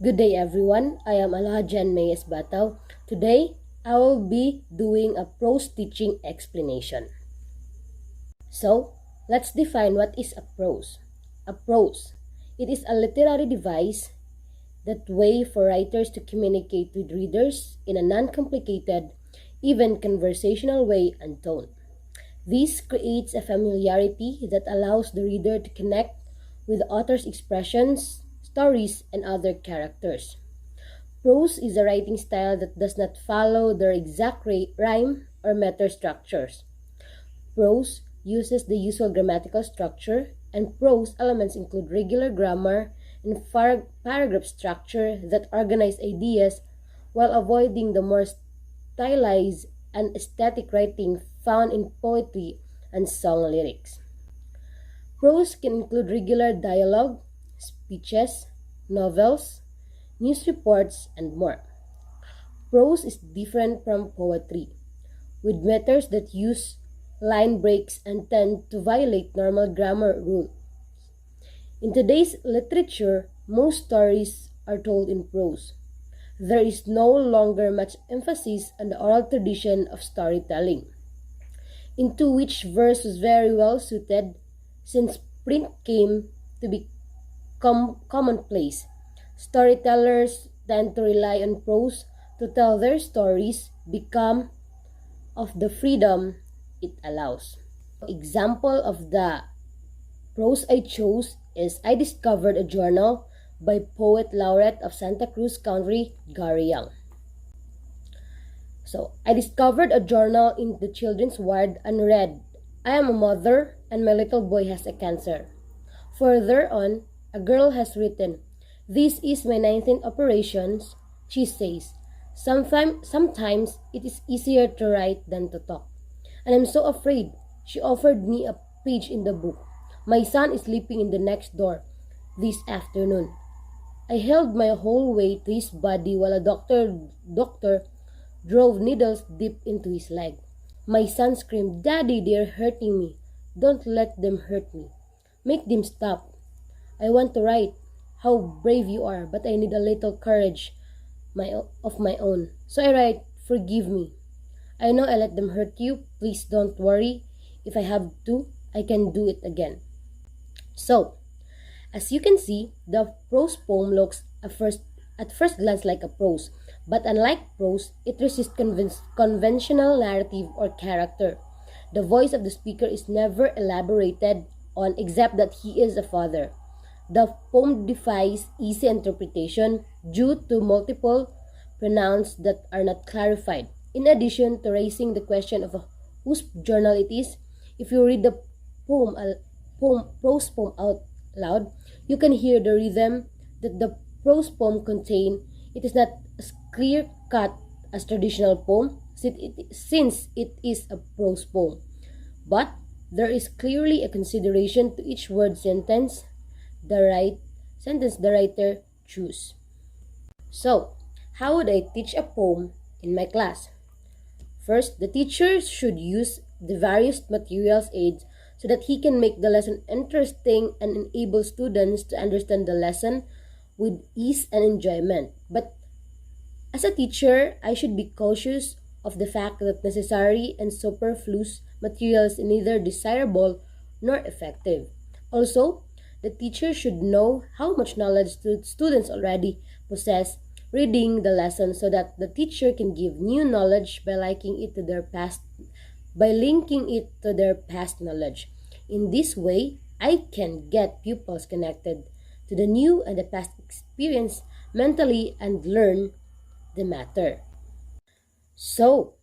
Good day everyone, I am Alhajan Mayes Bataw. Today, I will be doing a prose teaching explanation. So, let's define what is a prose. A prose, it is a literary device that way for writers to communicate with readers in a non-complicated, even conversational way and tone. This creates a familiarity that allows the reader to connect with the author's expressions, stories, and other characters. Prose is a writing style that does not follow their exact rhyme or meter structures. Prose uses the usual grammatical structure, and prose elements include regular grammar and paragraph structure that organize ideas while avoiding the more stylized and aesthetic writing found in poetry and song lyrics. Prose can include regular dialogue, speeches, novels, news reports, and more. Prose is different from poetry, with meters that use line breaks and tend to violate normal grammar rules. In today's literature, most stories are told in prose. There is no longer much emphasis on the oral tradition of storytelling, into which verse was very well suited since print came to be commonplace. Storytellers tend to rely on prose to tell their stories because of the freedom it allows. Example of the prose I chose is I Discovered a Journal by Poet Laureate of Santa Cruz County, Gary Young. I discovered a journal in the children's ward and read, I am a mother and my little boy has a cancer. Further on, a girl has written, this is my 19th operation, she says. Sometimes it is easier to write than to talk. And I'm so afraid. She offered me a page in the book. My son is sleeping in the next door this afternoon. I held my whole weight to his body while a doctor drove needles deep into his leg. My son screamed, Daddy, they're hurting me. Don't let them hurt me. Make them stop. I want to write. How brave you are, but I need a little courage of my own. So I write, forgive me. I know I let them hurt you. Please don't worry. If I have to, I can do it again. So, as you can see, the prose poem looks at first glance like a prose, but unlike prose, it resists conventional narrative or character. The voice of the speaker is never elaborated on except that he is a father. The poem defies easy interpretation due to multiple pronouns that are not clarified. In addition to raising the question of whose journal it is, if you read the prose poem out loud, you can hear the rhythm that the prose poem contains. It is not as clear-cut as traditional poem since it is a prose poem, but there is clearly a consideration to each word sentence the writer choose. So, how would I teach a poem in my class? First, the teacher should use the various materials aids so that he can make the lesson interesting and enable students to understand the lesson with ease and enjoyment. But as a teacher, I should be cautious of the fact that necessary and superfluous materials are neither desirable nor effective. Also, the teacher should know how much knowledge students already possess reading the lesson so that the teacher can give new knowledge by linking it to their past knowledge. In this way, I can get pupils connected to the new and the past experience mentally and learn the matter. So,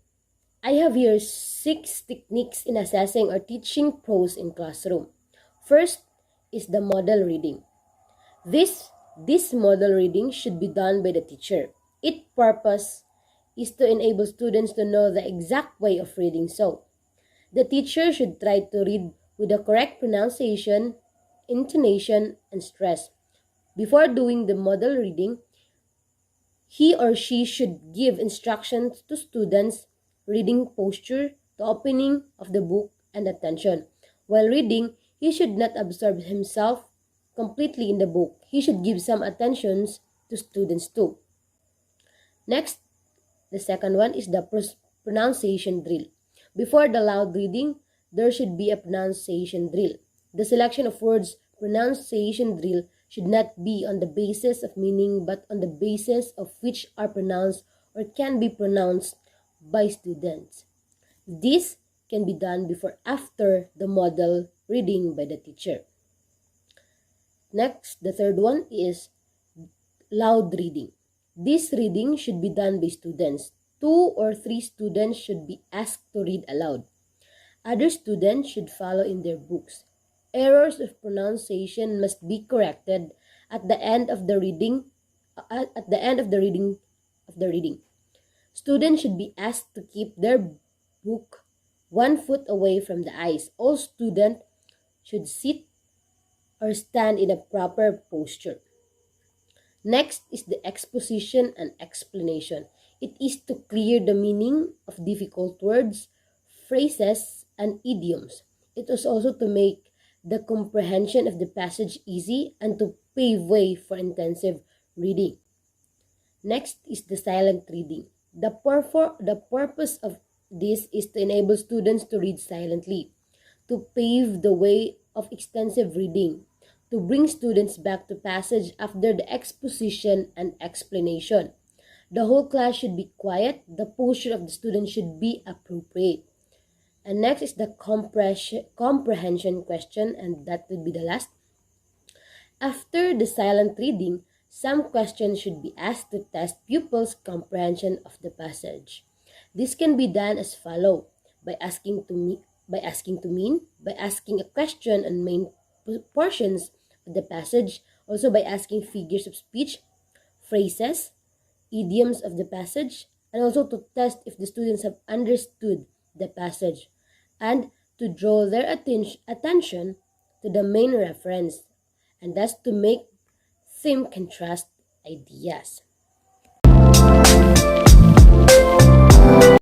I have here 6 techniques in assessing or teaching prose in classroom. First is the model reading. This model reading should be done by the teacher. Its purpose is to enable students to know the exact way of reading. So, the teacher should try to read with the correct pronunciation, intonation, and stress. Before doing the model reading, he or she should give instructions to students, reading posture, the opening of the book, and attention. While reading, he should not absorb himself completely in the book. He should give some attentions to students too. Next, the second one is the pronunciation drill. Before the loud reading, there should be a pronunciation drill. The selection of words pronunciation drill should not be on the basis of meaning but on the basis of which are pronounced or can be pronounced by students. This can be done before after the model reading by the teacher. Next, the third one is loud reading. This reading should be done by students. 2 or 3 students should be asked to read aloud. Other students should follow in their books. Errors of pronunciation must be corrected at the end of the reading. Students should be asked to keep their book 1 foot away from the eyes. All students should sit or stand in a proper posture. Next is the exposition and explanation. It is to clear the meaning of difficult words, phrases, and idioms. It is also to make the comprehension of the passage easy and to pave way for intensive reading. Next is the silent reading. The purpose of this is to enable students to read silently, to pave the way of extensive reading, to bring students back to passage after the exposition and explanation. The whole class should be quiet. The posture of the student should be appropriate. And next is the comprehension question, and that would be the last. After the silent reading, some questions should be asked to test pupils' comprehension of the passage. This can be done as follows: by asking a question on main portions of the passage, also by asking figures of speech, phrases, idioms of the passage, and also to test if the students have understood the passage, and to draw their attention to the main reference, and thus to make theme contrast ideas.